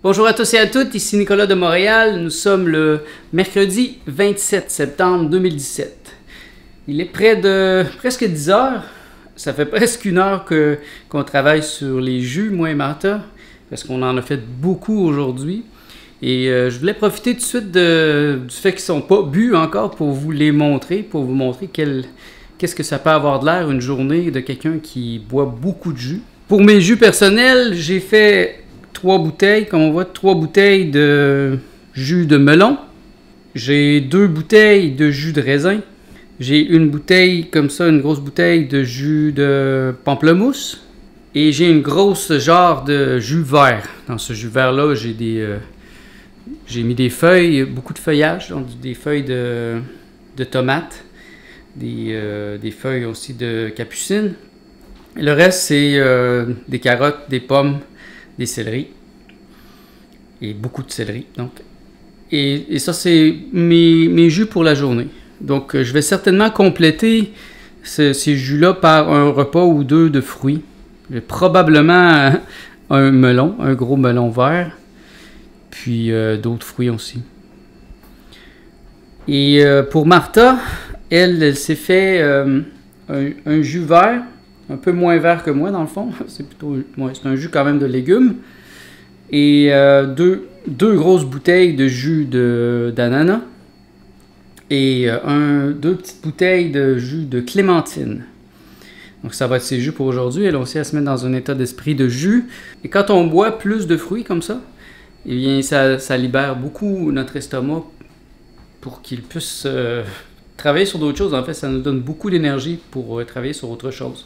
Bonjour à tous et à toutes, ici Nicolas de Montréal. Nous sommes le mercredi 27 septembre 2017. Il est près de presque 10 heures. Ça fait presque une heure qu'on travaille sur les jus, moi et Martha, parce qu'on en a fait beaucoup aujourd'hui. Et je voulais profiter tout de suite du fait qu'ils ne sont pas bu encore pour vous les montrer, pour vous montrer qu'est-ce que ça peut avoir de l'air une journée de quelqu'un qui boit beaucoup de jus. Pour mes jus personnels, j'ai fait 3 bouteilles, comme on voit, 3 bouteilles de jus de melon. J'ai 2 bouteilles de jus de raisin. J'ai une bouteille comme ça, une grosse bouteille de jus de pamplemousse. Et j'ai une grosse jarre de jus vert. Dans ce jus vert-là, j'ai mis des feuilles, beaucoup de feuillage, donc des feuilles de tomates, des feuilles aussi de capucine. Et le reste, c'est des carottes, des pommes, des céleris. Et beaucoup de céleri. Donc. Et ça, c'est mes jus pour la journée. Donc, je vais certainement compléter ces jus-là par un repas ou deux de fruits. Probablement un melon, un gros melon vert. Puis d'autres fruits aussi. Et pour Martha, elle s'est fait un jus vert. Un peu moins vert que moi, dans le fond. C'est un jus quand même de légumes. Et deux grosses bouteilles de jus d'ananas. Et 2 petites bouteilles de jus de clémentine. Donc ça va être ses jus pour aujourd'hui. Elle a aussi à se mettre dans un état d'esprit de jus. Et quand on boit plus de fruits comme ça, eh bien ça libère beaucoup notre estomac pour qu'il puisse travailler sur d'autres choses. En fait, ça nous donne beaucoup d'énergie pour travailler sur autre chose.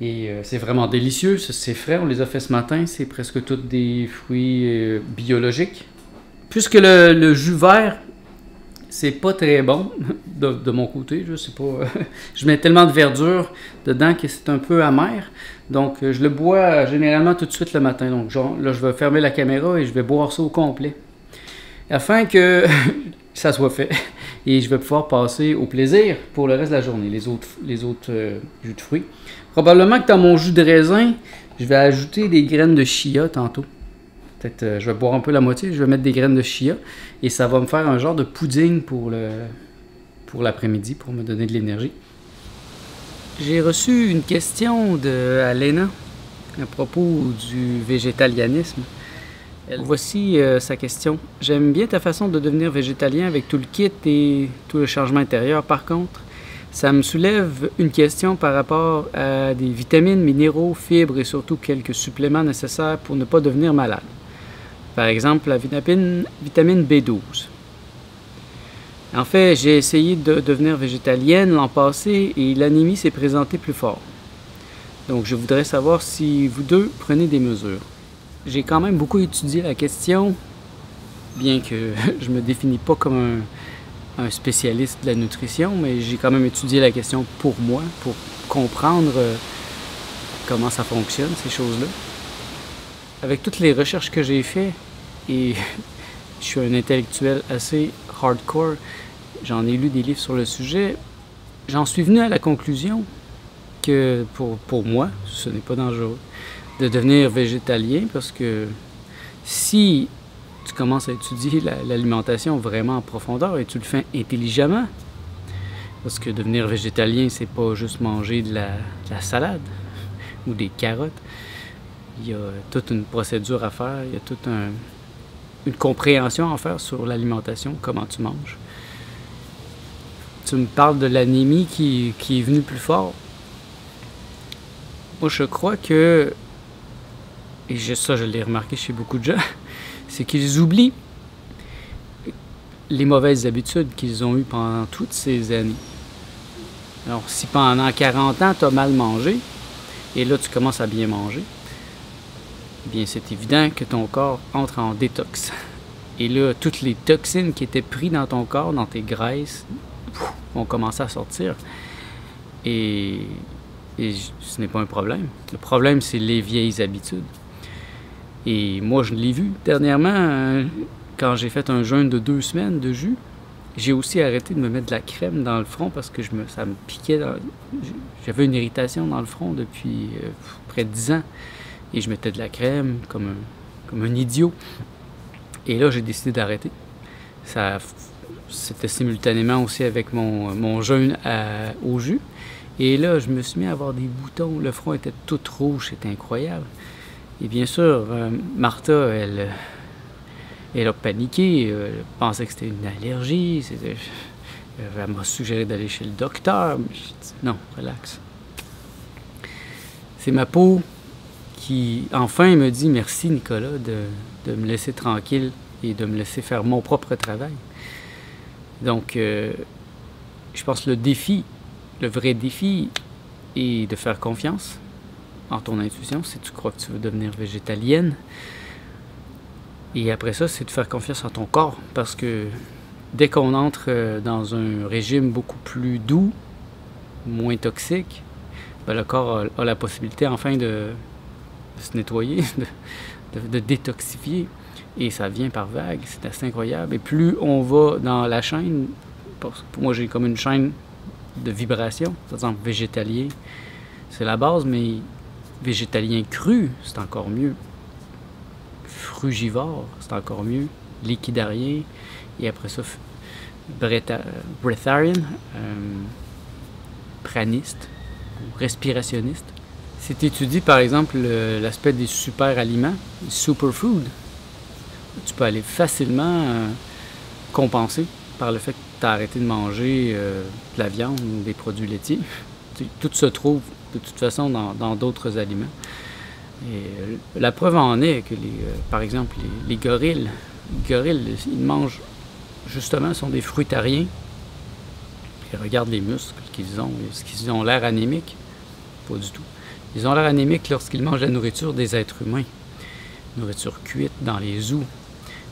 Et c'est vraiment délicieux, c'est frais, on les a fait ce matin, c'est presque tous des fruits biologiques. Puisque le jus vert, c'est pas très bon de mon côté, je sais pas, je mets tellement de verdure dedans que c'est un peu amer. Donc je le bois généralement tout de suite le matin. Donc genre, là je vais fermer la caméra et je vais boire ça au complet. Afin que ça soit fait. Et je vais pouvoir passer au plaisir pour le reste de la journée, les autres jus de fruits. Probablement que dans mon jus de raisin, je vais ajouter des graines de chia tantôt. Peut-être je vais boire un peu la moitié, je vais mettre des graines de chia et ça va me faire un genre de pudding pour l'après-midi, pour me donner de l'énergie. J'ai reçu une question de Alena à propos du végétalianisme. Voici sa question. J'aime bien ta façon de devenir végétalien avec tout le kit et tout le changement intérieur. Par contre, ça me soulève une question par rapport à des vitamines, minéraux, fibres et surtout quelques suppléments nécessaires pour ne pas devenir malade. Par exemple, la vitamine B12. En fait, j'ai essayé de devenir végétalienne l'an passé et l'anémie s'est présentée plus fort. Donc, je voudrais savoir si vous deux prenez des mesures. J'ai quand même beaucoup étudié la question, bien que je me définis pas comme un spécialiste de la nutrition, mais j'ai quand même étudié la question pour moi, pour comprendre comment ça fonctionne, ces choses-là. Avec toutes les recherches que j'ai faites, et je suis un intellectuel assez hardcore, j'en ai lu des livres sur le sujet, j'en suis venu à la conclusion que pour moi, ce n'est pas dangereux de devenir végétalien, parce que si tu commences à étudier l'alimentation vraiment en profondeur et tu le fais intelligemment, parce que devenir végétalien, c'est pas juste manger de la salade ou des carottes. Il y a toute une procédure à faire, il y a toute une compréhension à faire sur l'alimentation, comment tu manges. Tu me parles de l'anémie qui est venue plus fort. Moi, je crois que, et ça je l'ai remarqué chez beaucoup de gens, c'est qu'ils oublient les mauvaises habitudes qu'ils ont eues pendant toutes ces années. Alors, si pendant 40 ans, tu as mal mangé, et là, tu commences à bien manger, eh bien, c'est évident que ton corps entre en détox. Et là, toutes les toxines qui étaient prises dans ton corps, dans tes graisses, vont commencer à sortir. Et ce n'est pas un problème. Le problème, c'est les vieilles habitudes. Et moi, je l'ai vu dernièrement, quand j'ai fait un jeûne de 2 semaines de jus. J'ai aussi arrêté de me mettre de la crème dans le front parce que ça me piquait. J'avais une irritation dans le front depuis près de 10 ans. Et je mettais de la crème comme comme un idiot. Et là, j'ai décidé d'arrêter. C'était simultanément aussi avec mon jeûne au jus. Et là, je me suis mis à avoir des boutons. Le front était tout rouge, c'était incroyable. Et bien sûr, Martha, elle a paniqué. Elle pensait que c'était une allergie. Elle m'a suggéré d'aller chez le docteur. Mais j'ai dit, non, relax. C'est ma peau qui, enfin, me dit merci, Nicolas, de me laisser tranquille et de me laisser faire mon propre travail. Donc, je pense que le vrai défi est de faire confiance en ton intuition si tu crois que tu veux devenir végétalienne. Et après ça, c'est de faire confiance en ton corps parce que dès qu'on entre dans un régime beaucoup plus doux, moins toxique, ben le corps a la possibilité enfin de se nettoyer, de détoxifier. Et ça vient par vagues, c'est assez incroyable. Et plus on va dans la chaîne, pour moi j'ai comme une chaîne de vibration, par exemple végétalien, c'est la base, mais végétalien cru, c'est encore mieux. Frugivore, c'est encore mieux. Liquidarien, et après ça, breatharian, praniste, ou respirationniste. Si tu étudies par exemple l'aspect des super aliments, les superfoods, tu peux aller facilement compenser par le fait que tu as arrêté de manger de la viande ou des produits laitiers. Tout se trouve de toute façon dans d'autres aliments. Et la preuve en est que, par exemple, les gorilles, ils mangent, justement, sont des fruitariens. Ils regardent les muscles qu'ils ont. Est-ce qu'ils ont l'air anémiques? Pas du tout. Ils ont l'air anémiques lorsqu'ils mangent la nourriture des êtres humains. Nourriture cuite dans les zoos.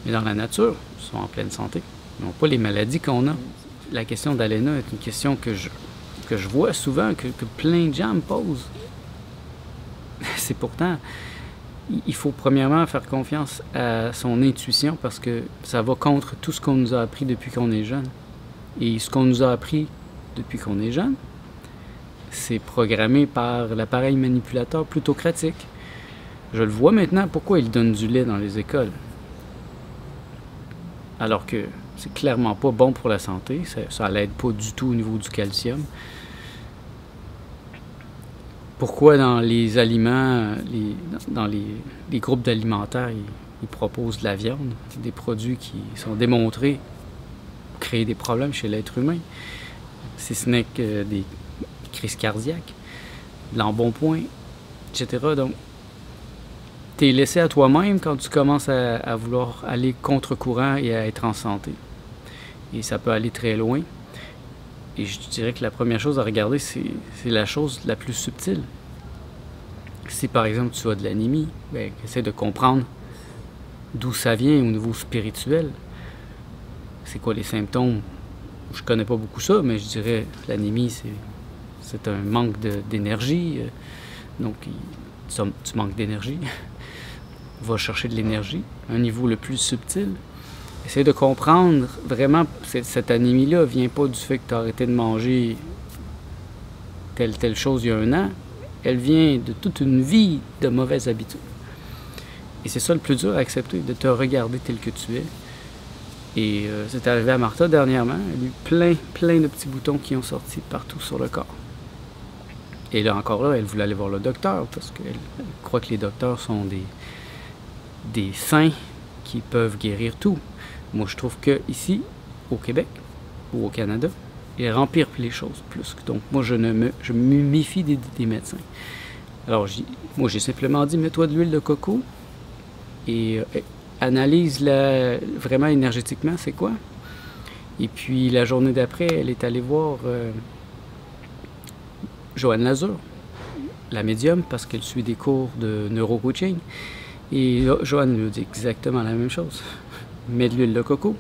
Mais dans la nature, ils sont en pleine santé. Ils n'ont pas les maladies qu'on a. La question d'ALENA est une question que je vois souvent, que plein de gens me posent. C'est pourtant, il faut premièrement faire confiance à son intuition parce que ça va contre tout ce qu'on nous a appris depuis qu'on est jeune. Et ce qu'on nous a appris depuis qu'on est jeune, c'est programmé par l'appareil manipulateur plutocratique. Je le vois maintenant, pourquoi ils donnent du lait dans les écoles? Alors que c'est clairement pas bon pour la santé, ça l'aide pas du tout au niveau du calcium. Pourquoi dans les aliments, dans les groupes d'alimentaires, ils proposent de la viande, des produits qui sont démontrés créer des problèmes chez l'être humain, si ce n'est que des crises cardiaques, de l'embonpoint, etc. Donc, tu es laissé à toi-même quand tu commences à vouloir aller contre-courant et à être en santé. Et ça peut aller très loin. Et je dirais que la première chose à regarder, c'est la chose la plus subtile. Si par exemple tu as de l'anémie, ben, essaie de comprendre d'où ça vient au niveau spirituel. C'est quoi les symptômes? Je connais pas beaucoup ça, mais je dirais l'anémie, c'est un manque d'énergie. Donc tu manques d'énergie. Va chercher de l'énergie, un niveau le plus subtil. Essaye de comprendre vraiment cette anémie-là vient pas du fait que tu as arrêté de manger telle chose il y a un an. Elle vient de toute une vie de mauvaises habitudes. Et c'est ça le plus dur à accepter, de te regarder tel que tu es. Et c'est arrivé à Martha dernièrement. Elle a eu plein de petits boutons qui ont sorti partout sur le corps. Et là, encore là, elle voulait aller voir le docteur parce qu'elle croit que les docteurs sont des saints qui peuvent guérir tout. Moi, je trouve que ici, au Québec ou au Canada, ils empirent les choses plus. Donc, moi, je me méfie des médecins. Alors, moi, j'ai simplement dit, mets-toi de l'huile de coco et analyse-la vraiment énergétiquement, c'est quoi. Et puis, la journée d'après, elle est allée voir Joanne Lazur, la médium, parce qu'elle suit des cours de neurocoaching. Et là, Joanne lui dit exactement la même chose. Mets de l'huile de coco.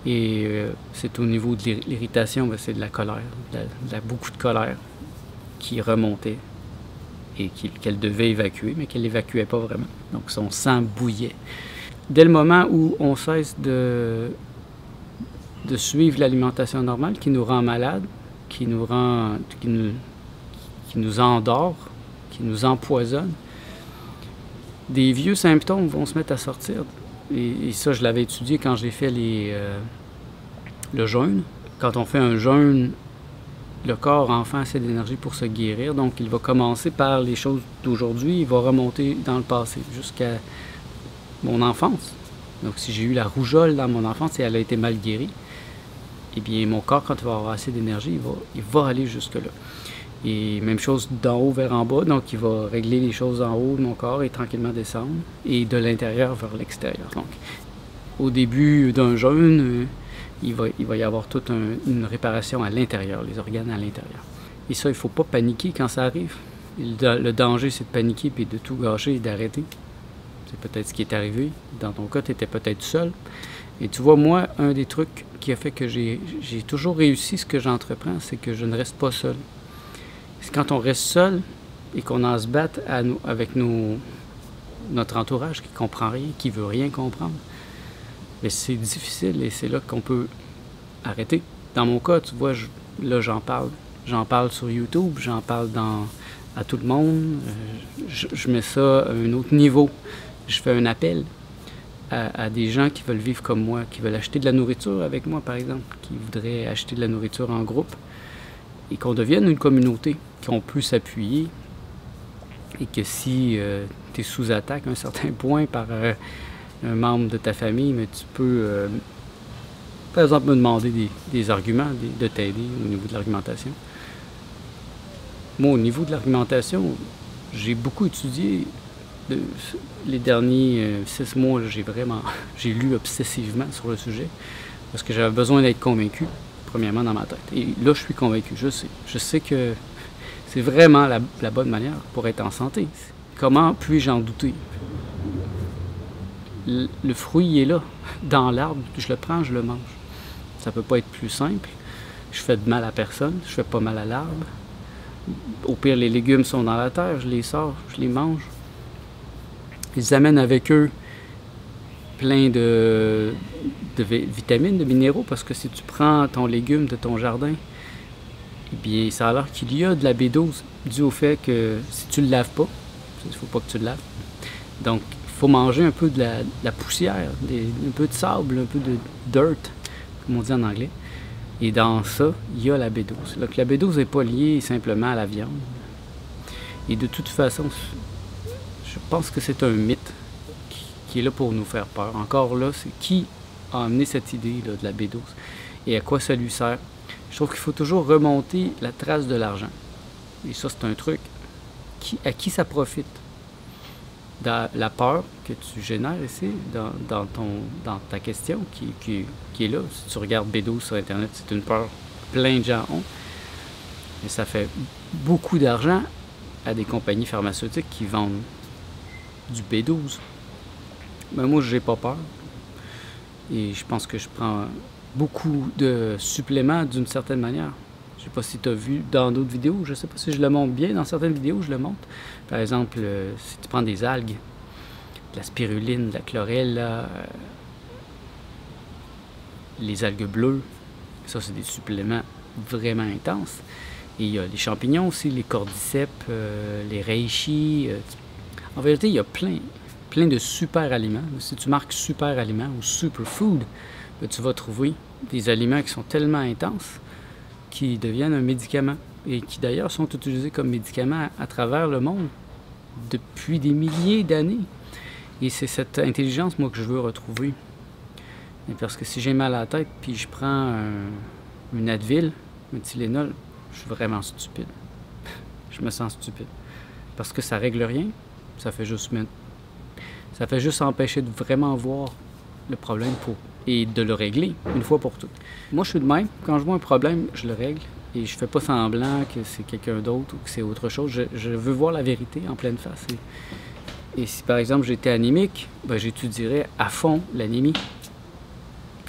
Et c'est au niveau de l'irritation, c'est de la colère, beaucoup de colère qui remontait et qu'elle devait évacuer, mais qu'elle n'évacuait pas vraiment. Donc son sang bouillait. Dès le moment où on cesse de suivre l'alimentation normale qui nous rend malade, qui nous endort, qui nous empoisonne, des vieux symptômes vont se mettre à sortir. Et ça, je l'avais étudié quand j'ai fait le jeûne. Quand on fait un jeûne, le corps enfin assez d'énergie pour se guérir. Donc, il va commencer par les choses d'aujourd'hui. Il va remonter dans le passé jusqu'à mon enfance. Donc, si j'ai eu la rougeole dans mon enfance et elle a été mal guérie, eh bien, mon corps, quand il va avoir assez d'énergie, il va aller jusque-là. Et même chose d'en haut vers en bas, donc il va régler les choses en haut de mon corps et tranquillement descendre, et de l'intérieur vers l'extérieur. Donc, au début d'un jeûne, il va y avoir toute une réparation à l'intérieur, les organes à l'intérieur. Et ça, il ne faut pas paniquer quand ça arrive. Le danger, c'est de paniquer puis de tout gâcher et d'arrêter. C'est peut-être ce qui est arrivé. Dans ton cas, tu étais peut-être seul. Et tu vois, moi, un des trucs qui a fait que j'ai toujours réussi ce que j'entreprends, c'est que je ne reste pas seul. C'est quand on reste seul et qu'on en se batte avec notre entourage qui ne comprend rien, qui ne veut rien comprendre, mais c'est difficile et c'est là qu'on peut arrêter. Dans mon cas, tu vois, là j'en parle. J'en parle sur YouTube, j'en parle à tout le monde. Je mets ça à un autre niveau. Je fais un appel à des gens qui veulent vivre comme moi, qui veulent acheter de la nourriture avec moi, par exemple, qui voudraient acheter de la nourriture en groupe, et qu'on devienne une communauté, qu'on peut s'appuyer, et que si tu es sous attaque à un certain point par un membre de ta famille, mais tu peux, par exemple, me demander des arguments, de t'aider au niveau de l'argumentation. Moi, au niveau de l'argumentation, j'ai beaucoup étudié. Les derniers 6 mois, j'ai lu obsessivement sur le sujet, parce que j'avais besoin d'être convaincu, premièrement dans ma tête. Et là, je suis convaincu, je sais. Je sais que c'est vraiment la bonne manière pour être en santé. Comment puis-je en douter? Le fruit est là, dans l'arbre, je le prends, je le mange. Ça peut pas être plus simple. Je fais de mal à personne, je fais pas mal à l'arbre. Au pire, les légumes sont dans la terre, je les sors, je les mange. Ils amènent avec eux plein de vitamines, de minéraux, parce que si tu prends ton légume de ton jardin, eh bien, ça a l'air qu'il y a de la B12 dû au fait que si tu ne le laves pas, il ne faut pas que tu le laves. Donc, il faut manger un peu de la poussière, un peu de sable, un peu de dirt, comme on dit en anglais. Et dans ça, il y a la B12. Donc, la B12 n'est pas liée simplement à la viande. Et de toute façon, je pense que c'est un mythe qui est là pour nous faire peur. Encore là, c'est qui a amené cette idée là, de la B12 et à quoi ça lui sert. Je trouve qu'il faut toujours remonter la trace de l'argent. Et ça, c'est un truc. À qui ça profite? Dans la peur que tu génères ici, dans ta question qui est là. Si tu regardes B12 sur Internet, c'est une peur que plein de gens ont. Et ça fait beaucoup d'argent à des compagnies pharmaceutiques qui vendent du B12. Mais moi, j'ai pas peur. Et je pense que je prends beaucoup de suppléments d'une certaine manière. Je sais pas si tu as vu dans d'autres vidéos, je sais pas si je le montre bien. Dans certaines vidéos, je le montre. Par exemple, si tu prends des algues, de la spiruline, de la chlorelle, les algues bleues, ça, c'est des suppléments vraiment intenses. Et il y a les champignons aussi, les cordyceps, les reishi. En vérité, il y a plein de super aliments. Si tu marques super aliments ou superfood, tu vas trouver des aliments qui sont tellement intenses qui deviennent un médicament et qui d'ailleurs sont utilisés comme médicaments à travers le monde depuis des milliers d'années. Et c'est cette intelligence, moi, que je veux retrouver. Et parce que si j'ai mal à la tête puis je prends une Advil, un Tylenol, je suis vraiment stupide. Je me sens stupide. Parce que ça règle rien, ça fait juste empêcher de vraiment voir le problème et de le régler une fois pour toutes. Moi, je suis de même. Quand je vois un problème, je le règle. Et je fais pas semblant que c'est quelqu'un d'autre ou que c'est autre chose. Je veux voir la vérité en pleine face. Et si, par exemple, j'étais anémique, ben, j'étudierais à fond l'anémie.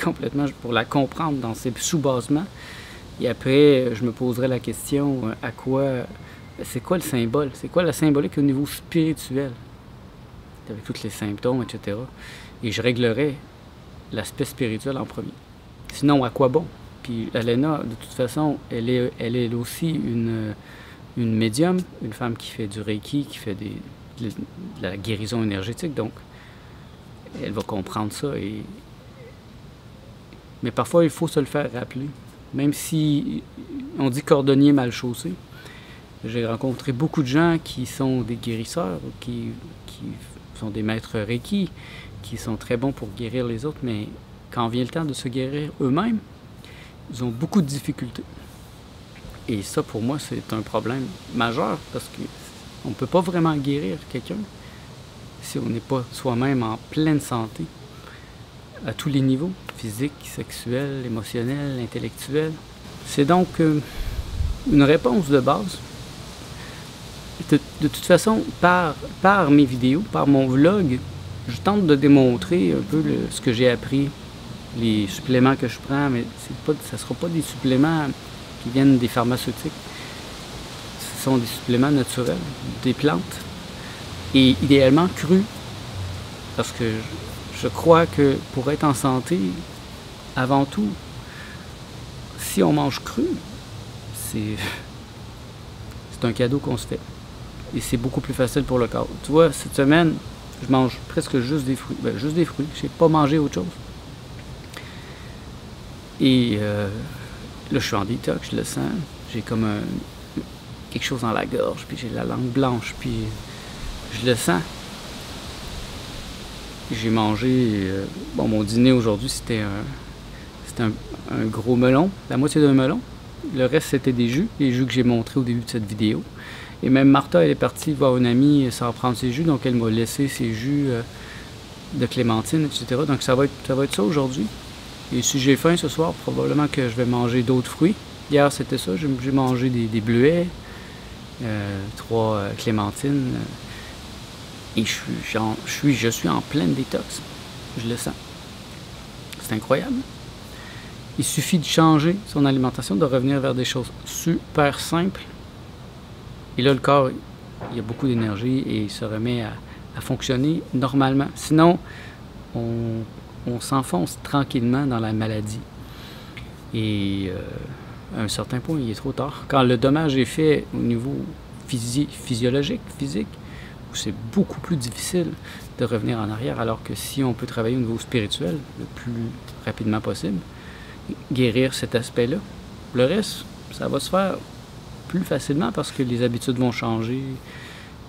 Complètement, pour la comprendre dans ses sous-basements. Et après, je me poserais la question, c'est quoi le symbole? C'est quoi la symbolique au niveau spirituel? Avec tous les symptômes, etc. Et je réglerais l'aspect spirituel en premier. Sinon, à quoi bon? Puis Elena, de toute façon, elle est aussi une médium, une femme qui fait du Reiki, qui fait de la guérison énergétique, donc elle va comprendre ça. Mais parfois, il faut se le faire rappeler. Même si on dit cordonnier mal chaussé, j'ai rencontré beaucoup de gens qui sont des guérisseurs, qui sont des maîtres Reiki, qui sont très bons pour guérir les autres, mais quand vient le temps de se guérir eux-mêmes, ils ont beaucoup de difficultés. Et ça, pour moi, c'est un problème majeur, parce qu'on ne peut pas vraiment guérir quelqu'un si on n'est pas soi-même en pleine santé, à tous les niveaux, physique, sexuel, émotionnel, intellectuel. C'est donc une réponse de base. De toute façon, par mes vidéos, par mon vlog, je tente de démontrer un peu ce que j'ai appris, les suppléments que je prends, mais ça ne sera pas des suppléments qui viennent des pharmaceutiques. Ce sont des suppléments naturels, des plantes, et idéalement crus, parce que je crois que pour être en santé, avant tout, si on mange cru, c'est un cadeau qu'on se fait. Et c'est beaucoup plus facile pour le corps. Tu vois, cette semaine, je mange presque juste des fruits. Ben, juste des fruits. Je n'ai pas mangé autre chose. Et là, je suis en détox, je le sens. J'ai comme quelque chose dans la gorge, puis j'ai la langue blanche, puis je le sens. J'ai mangé... bon, mon dîner aujourd'hui, c'était un gros melon, la moitié d'un melon. Le reste, c'était des jus, les jus que j'ai montrés au début de cette vidéo. Et même Martha, elle est partie voir une amie sans prendre ses jus, donc elle m'a laissé ses jus de clémentine, etc. Donc ça va être ça aujourd'hui. Et si j'ai faim ce soir, probablement que je vais manger d'autres fruits. Hier, c'était ça, j'ai mangé des bleuets, 3 clémentines. Et je suis en pleine détox. Je le sens. C'est incroyable. Il suffit de changer son alimentation, de revenir vers des choses super simples. Et là, le corps, il y a beaucoup d'énergie et il se remet à fonctionner normalement. Sinon, on s'enfonce tranquillement dans la maladie. Et à un certain point, il est trop tard. Quand le dommage est fait au niveau physiologique, physique, c'est beaucoup plus difficile de revenir en arrière, alors que si on peut travailler au niveau spirituel le plus rapidement possible, guérir cet aspect-là, le reste, ça va se faire plus facilement parce que les habitudes vont changer.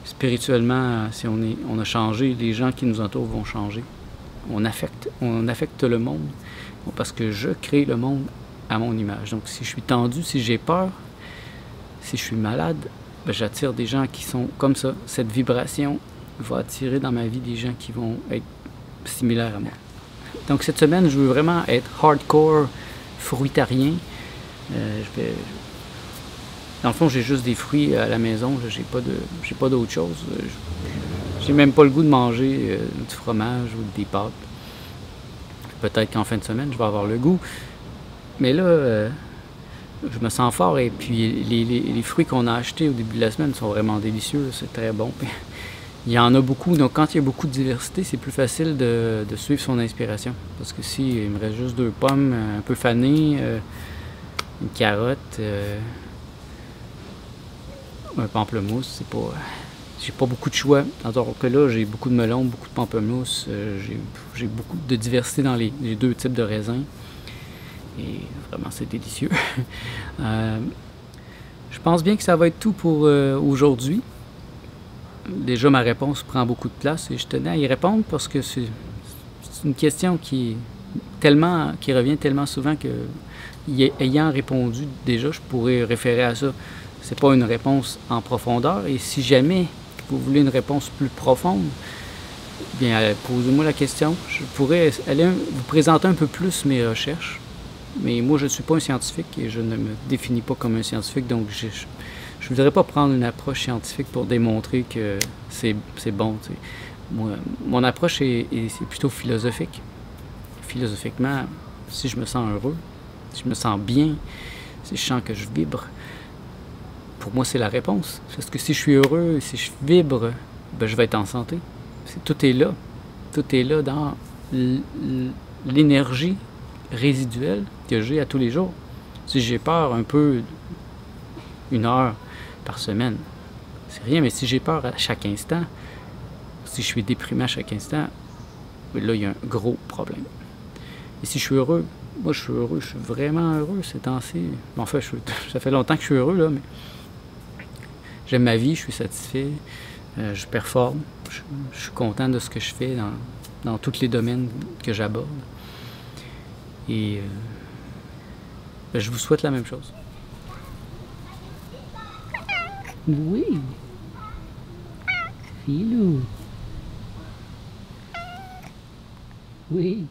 Spirituellement, si on a changé, les gens qui nous entourent vont changer. On affecte le monde parce que je crée le monde à mon image. Donc si je suis tendu, si j'ai peur, si je suis malade, ben, j'attire des gens qui sont comme ça. Cette vibration va attirer dans ma vie des gens qui vont être similaires à moi. Donc cette semaine, je veux vraiment être hardcore fruitarien. Dans le fond, j'ai juste des fruits à la maison. J'ai pas d'autre chose. J'ai même pas le goût de manger du fromage ou des pâtes. Peut-être qu'en fin de semaine, je vais avoir le goût. Mais là, je me sens fort. Et puis, les fruits qu'on a achetés au début de la semaine sont vraiment délicieux. C'est très bon. Il y en a beaucoup. Donc, quand il y a beaucoup de diversité, c'est plus facile de suivre son inspiration. Parce que si il me reste juste 2 pommes un peu fanées, une carotte... un pamplemousse, c'est pas... j'ai pas beaucoup de choix. Alors que là, j'ai beaucoup de melons, beaucoup de pamplemousse, j'ai beaucoup de diversité dans les 2 types de raisins. Et vraiment, c'est délicieux. Je pense bien que ça va être tout pour aujourd'hui. Déjà, ma réponse prend beaucoup de place et je tenais à y répondre parce que c'est une question qui revient tellement souvent que, ayant répondu déjà, je pourrais référer à ça. C'est pas une réponse en profondeur. Et si jamais vous voulez une réponse plus profonde, bien, posez-moi la question. Je pourrais aller vous présenter un peu plus mes recherches. Mais moi, je ne suis pas un scientifique et je ne me définis pas comme un scientifique. Donc, je ne voudrais pas prendre une approche scientifique pour démontrer que c'est bon. T'sais. Moi, mon approche c'est plutôt philosophique. Philosophiquement, si je me sens heureux, si je me sens bien, si je sens que je vibre, pour moi, c'est la réponse. Parce que si je suis heureux, si je vibre, ben, je vais être en santé. Tout est là. Tout est là dans l'énergie résiduelle que j'ai à tous les jours. Si j'ai peur un peu, 1 heure par semaine, c'est rien. Mais si j'ai peur à chaque instant, Si je suis déprimé à chaque instant, là, il y a un gros problème. Et si je suis heureux, moi, je suis heureux, je suis vraiment heureux ces temps-ci. En fait, ça fait longtemps que je suis heureux, là, mais j'aime ma vie, je suis satisfait, je performe, je suis content de ce que je fais dans tous les domaines que j'aborde. Et ben, je vous souhaite la même chose. Oui. Filou. Oui.